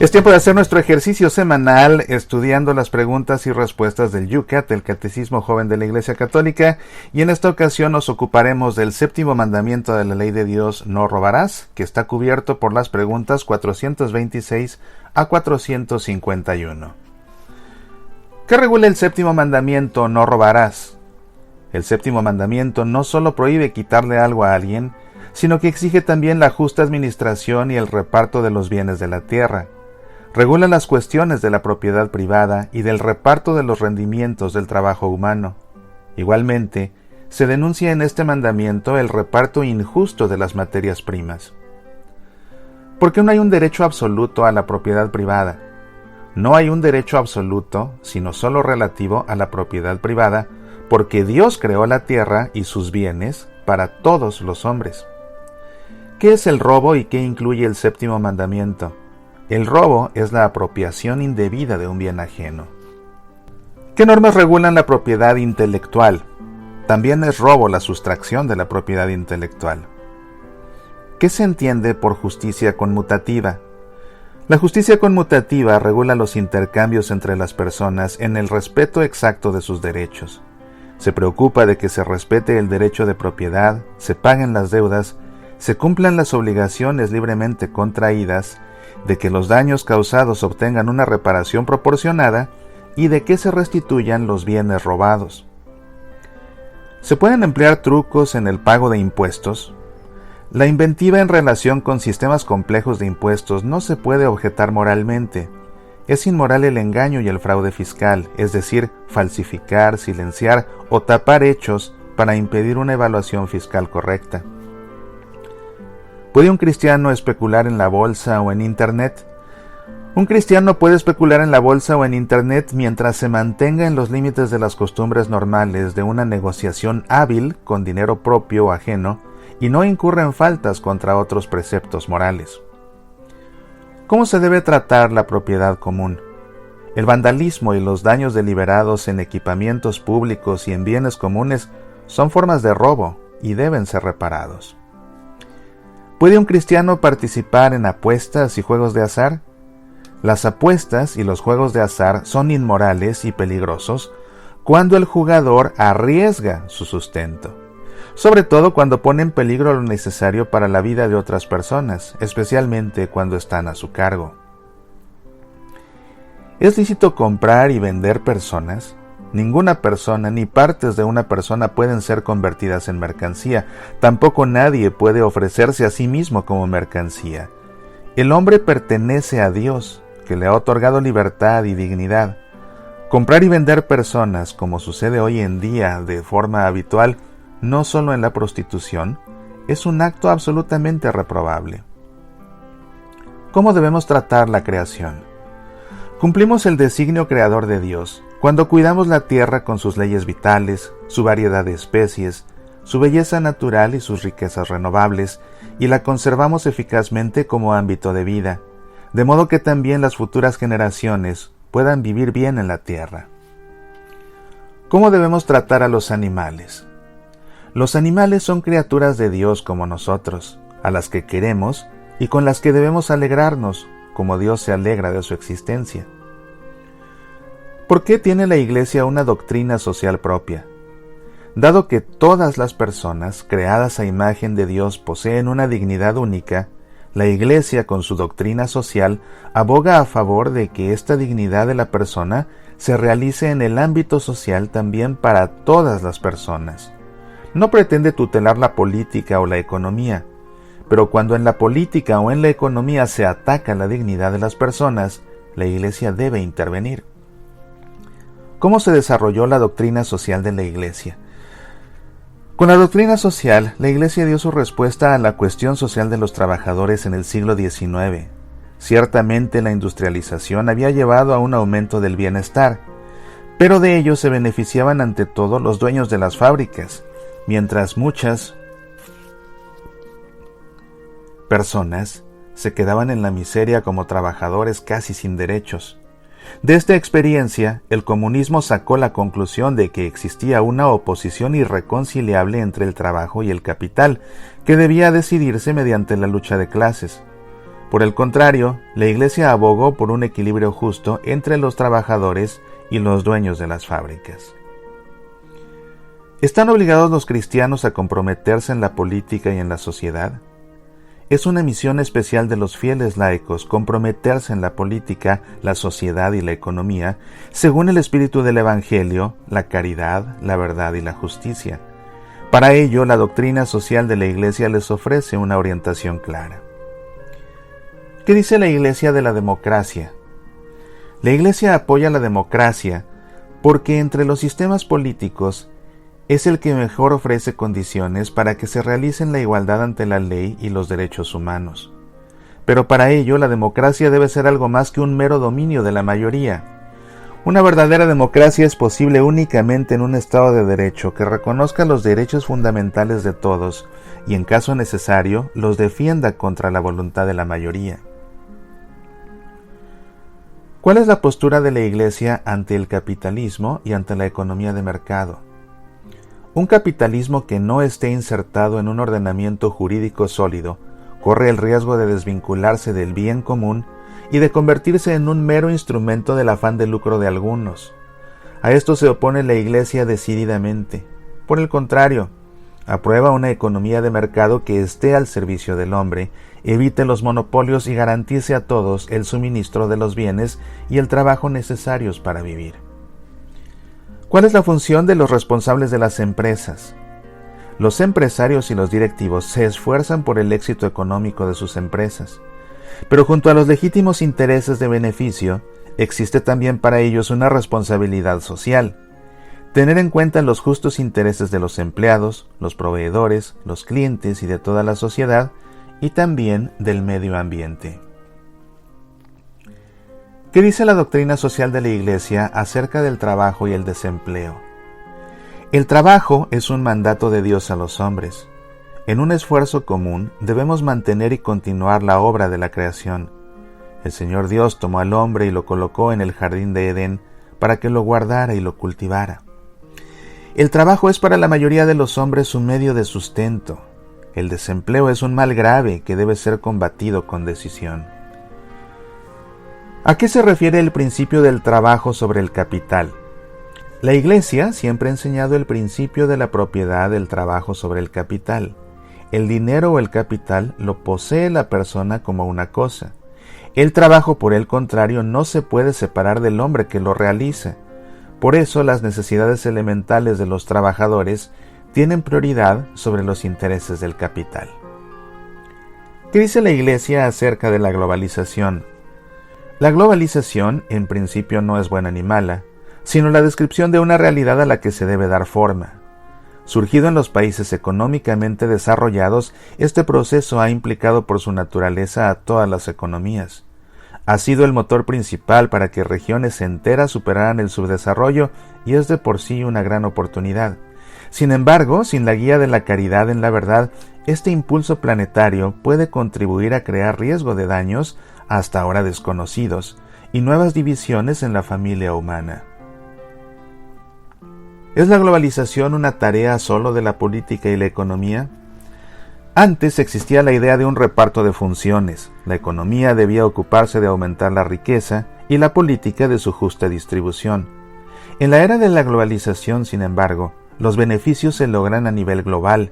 Es tiempo de hacer nuestro ejercicio semanal estudiando las preguntas y respuestas del YUCAT, el Catecismo Joven de la Iglesia Católica, y en esta ocasión nos ocuparemos del séptimo mandamiento de la Ley de Dios, no robarás, que está cubierto por las preguntas 426 a 451. ¿Qué regula el séptimo mandamiento, no robarás? El séptimo mandamiento no solo prohíbe quitarle algo a alguien, sino que exige también la justa administración y el reparto de los bienes de la tierra. Regula las cuestiones de la propiedad privada y del reparto de los rendimientos del trabajo humano. Igualmente, se denuncia en este mandamiento el reparto injusto de las materias primas. ¿Por qué no hay un derecho absoluto a la propiedad privada? No hay un derecho absoluto, sino solo relativo a la propiedad privada, porque Dios creó la tierra y sus bienes para todos los hombres. ¿Qué es el robo y qué incluye el séptimo mandamiento? El robo es la apropiación indebida de un bien ajeno. ¿Qué normas regulan la propiedad intelectual? También es robo la sustracción de la propiedad intelectual. ¿Qué se entiende por justicia conmutativa? La justicia conmutativa regula los intercambios entre las personas en el respeto exacto de sus derechos. Se preocupa de que se respete el derecho de propiedad, se paguen las deudas, se cumplan las obligaciones libremente contraídas, de que los daños causados obtengan una reparación proporcionada y de que se restituyan los bienes robados. ¿Se pueden emplear trucos en el pago de impuestos? La inventiva en relación con sistemas complejos de impuestos no se puede objetar moralmente. Es inmoral el engaño y el fraude fiscal, es decir, falsificar, silenciar o tapar hechos para impedir una evaluación fiscal correcta. ¿Puede un cristiano especular en la bolsa o en Internet? Un cristiano puede especular en la bolsa o en Internet mientras se mantenga en los límites de las costumbres normales de una negociación hábil con dinero propio o ajeno y no incurra en faltas contra otros preceptos morales. ¿Cómo se debe tratar la propiedad común? El vandalismo y los daños deliberados en equipamientos públicos y en bienes comunes son formas de robo y deben ser reparados. ¿Puede un cristiano participar en apuestas y juegos de azar? Las apuestas y los juegos de azar son inmorales y peligrosos cuando el jugador arriesga su sustento, sobre todo cuando pone en peligro lo necesario para la vida de otras personas, especialmente cuando están a su cargo. ¿Es lícito comprar y vender personas? Ninguna persona ni partes de una persona pueden ser convertidas en mercancía. Tampoco nadie puede ofrecerse a sí mismo como mercancía. El hombre pertenece a Dios, que le ha otorgado libertad y dignidad. Comprar y vender personas, como sucede hoy en día de forma habitual, no solo en la prostitución, es un acto absolutamente reprobable. ¿Cómo debemos tratar la creación? Cumplimos el designio creador de Dios cuando cuidamos la tierra con sus leyes vitales, su variedad de especies, su belleza natural y sus riquezas renovables, y la conservamos eficazmente como ámbito de vida, de modo que también las futuras generaciones puedan vivir bien en la tierra. ¿Cómo debemos tratar a los animales? Los animales son criaturas de Dios como nosotros, a las que queremos y con las que debemos alegrarnos, como Dios se alegra de su existencia. ¿Por qué tiene la Iglesia una doctrina social propia? Dado que todas las personas creadas a imagen de Dios poseen una dignidad única, la Iglesia con su doctrina social aboga a favor de que esta dignidad de la persona se realice en el ámbito social también para todas las personas. No pretende tutelar la política o la economía, pero cuando en la política o en la economía se ataca la dignidad de las personas, la Iglesia debe intervenir. ¿Cómo se desarrolló la doctrina social de la Iglesia? Con la doctrina social, la Iglesia dio su respuesta a la cuestión social de los trabajadores en el siglo XIX. Ciertamente la industrialización había llevado a un aumento del bienestar, pero de ello se beneficiaban ante todo los dueños de las fábricas, mientras muchas personas se quedaban en la miseria como trabajadores casi sin derechos. De esta experiencia, el comunismo sacó la conclusión de que existía una oposición irreconciliable entre el trabajo y el capital, que debía decidirse mediante la lucha de clases. Por el contrario, la Iglesia abogó por un equilibrio justo entre los trabajadores y los dueños de las fábricas. ¿Están obligados los cristianos a comprometerse en la política y en la sociedad? Es una misión especial de los fieles laicos comprometerse en la política, la sociedad y la economía, según el espíritu del Evangelio, la caridad, la verdad y la justicia. Para ello, la doctrina social de la Iglesia les ofrece una orientación clara. ¿Qué dice la Iglesia de la democracia? La Iglesia apoya la democracia porque entre los sistemas políticos es el que mejor ofrece condiciones para que se realicen la igualdad ante la ley y los derechos humanos. Pero para ello la democracia debe ser algo más que un mero dominio de la mayoría. Una verdadera democracia es posible únicamente en un Estado de Derecho que reconozca los derechos fundamentales de todos y en caso necesario los defienda contra la voluntad de la mayoría. ¿Cuál es la postura de la Iglesia ante el capitalismo y ante la economía de mercado? Un capitalismo que no esté insertado en un ordenamiento jurídico sólido corre el riesgo de desvincularse del bien común y de convertirse en un mero instrumento del afán de lucro de algunos. A esto se opone la Iglesia decididamente. Por el contrario, aprueba una economía de mercado que esté al servicio del hombre, evite los monopolios y garantice a todos el suministro de los bienes y el trabajo necesarios para vivir. ¿Cuál es la función de los responsables de las empresas? Los empresarios y los directivos se esfuerzan por el éxito económico de sus empresas, pero junto a los legítimos intereses de beneficio, existe también para ellos una responsabilidad social. Tener en cuenta los justos intereses de los empleados, los proveedores, los clientes y de toda la sociedad, y también del medio ambiente. ¿Qué dice la doctrina social de la Iglesia acerca del trabajo y el desempleo? El trabajo es un mandato de Dios a los hombres. En un esfuerzo común debemos mantener y continuar la obra de la creación. El Señor Dios tomó al hombre y lo colocó en el jardín de Edén para que lo guardara y lo cultivara. El trabajo es para la mayoría de los hombres un medio de sustento. El desempleo es un mal grave que debe ser combatido con decisión. ¿A qué se refiere el principio del trabajo sobre el capital? La Iglesia siempre ha enseñado el principio de la propiedad del trabajo sobre el capital. El dinero o el capital lo posee la persona como una cosa. El trabajo, por el contrario, no se puede separar del hombre que lo realiza. Por eso, las necesidades elementales de los trabajadores tienen prioridad sobre los intereses del capital. ¿Qué dice la Iglesia acerca de la globalización? La globalización, en principio, no es buena ni mala, sino la descripción de una realidad a la que se debe dar forma. Surgido en los países económicamente desarrollados, este proceso ha implicado por su naturaleza a todas las economías. Ha sido el motor principal para que regiones enteras superaran el subdesarrollo y es de por sí una gran oportunidad. Sin embargo, sin la guía de la caridad en la verdad, este impulso planetario puede contribuir a crear riesgo de daños hasta ahora desconocidos y nuevas divisiones en la familia humana. ¿Es la globalización una tarea solo de la política y la economía? Antes existía la idea de un reparto de funciones. La economía debía ocuparse de aumentar la riqueza y la política de su justa distribución. En la era de la globalización, sin embargo, los beneficios se logran a nivel global,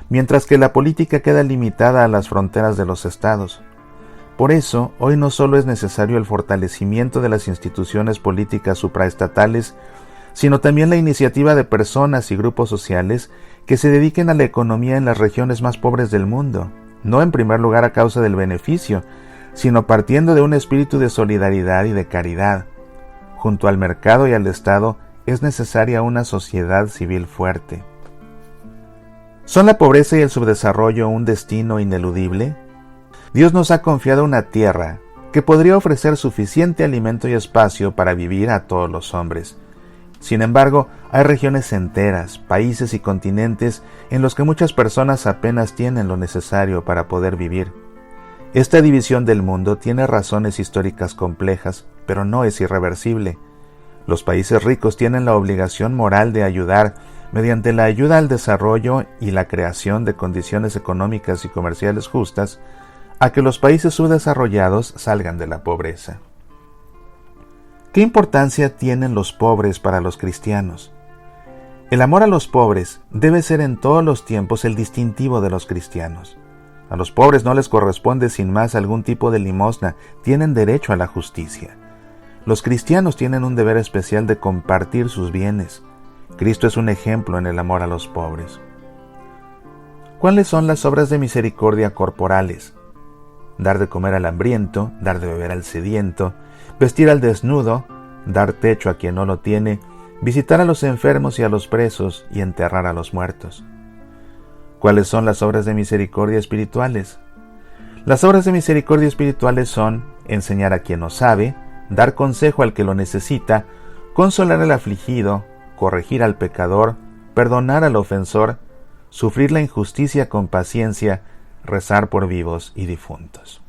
mientras que la política queda limitada a las fronteras de los estados. Por eso, hoy no solo es necesario el fortalecimiento de las instituciones políticas supraestatales, sino también la iniciativa de personas y grupos sociales que se dediquen a la economía en las regiones más pobres del mundo, no en primer lugar a causa del beneficio, sino partiendo de un espíritu de solidaridad y de caridad. Junto al mercado y al Estado es necesaria una sociedad civil fuerte. ¿Son la pobreza y el subdesarrollo un destino ineludible? Dios nos ha confiado una tierra que podría ofrecer suficiente alimento y espacio para vivir a todos los hombres. Sin embargo, hay regiones enteras, países y continentes en los que muchas personas apenas tienen lo necesario para poder vivir. Esta división del mundo tiene razones históricas complejas, pero no es irreversible. Los países ricos tienen la obligación moral de ayudar, mediante la ayuda al desarrollo y la creación de condiciones económicas y comerciales justas, a que los países subdesarrollados salgan de la pobreza. ¿Qué importancia tienen los pobres para los cristianos? El amor a los pobres debe ser en todos los tiempos el distintivo de los cristianos. A los pobres no les corresponde sin más algún tipo de limosna, tienen derecho a la justicia. Los cristianos tienen un deber especial de compartir sus bienes. Cristo es un ejemplo en el amor a los pobres. ¿Cuáles son las obras de misericordia corporales? Dar de comer al hambriento, dar de beber al sediento, vestir al desnudo, dar techo a quien no lo tiene, visitar a los enfermos y a los presos y enterrar a los muertos. ¿Cuáles son las obras de misericordia espirituales? Las obras de misericordia espirituales son enseñar a quien no sabe, dar consejo al que lo necesita, consolar al afligido, corregir al pecador, perdonar al ofensor, sufrir la injusticia con paciencia, rezar por vivos y difuntos.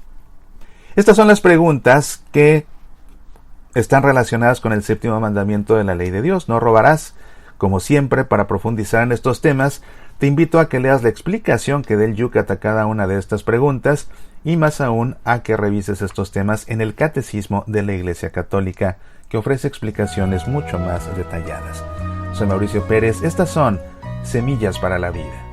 Estas son las preguntas que están relacionadas con el séptimo mandamiento de la ley de Dios. No robarás. Como siempre, para profundizar en estos temas, te invito a que leas la explicación que dé el Yucat a cada una de estas preguntas y más aún a que revises estos temas en el Catecismo de la Iglesia Católica, que ofrece explicaciones mucho más detalladas. Soy Mauricio Pérez. Estas son Semillas para la Vida.